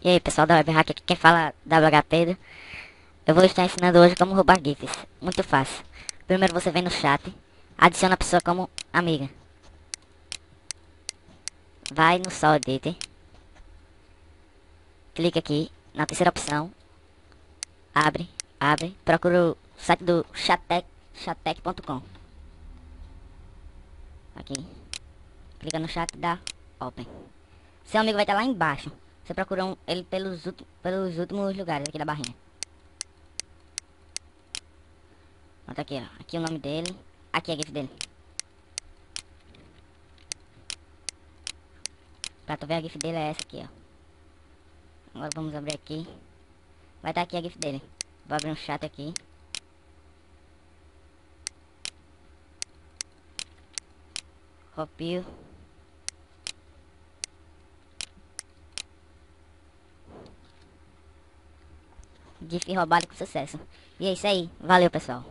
E aí pessoal da Web Hack, aqui quem fala WH Pedro. Eu vou estar ensinando hoje como roubar GIFs. Muito fácil. Primeiro você vem no chat, adiciona a pessoa como amiga. Vai no Solidity, clica aqui na terceira opção, abre, procura o site do chattech.com. Aqui, clica no chat e dá Open. Seu amigo vai estar lá embaixo. Você procura ele pelos últimos lugares aqui da barrinha. Pronto, aqui ó, aqui o nome dele, aqui é a GIF dele. Pra tu ver a GIF dele é essa aqui, ó. Agora vamos abrir aqui. Vai estar aqui a GIF dele. Vou abrir um chat aqui. Copio. GIF roubado com sucesso. E é isso aí. Valeu, pessoal.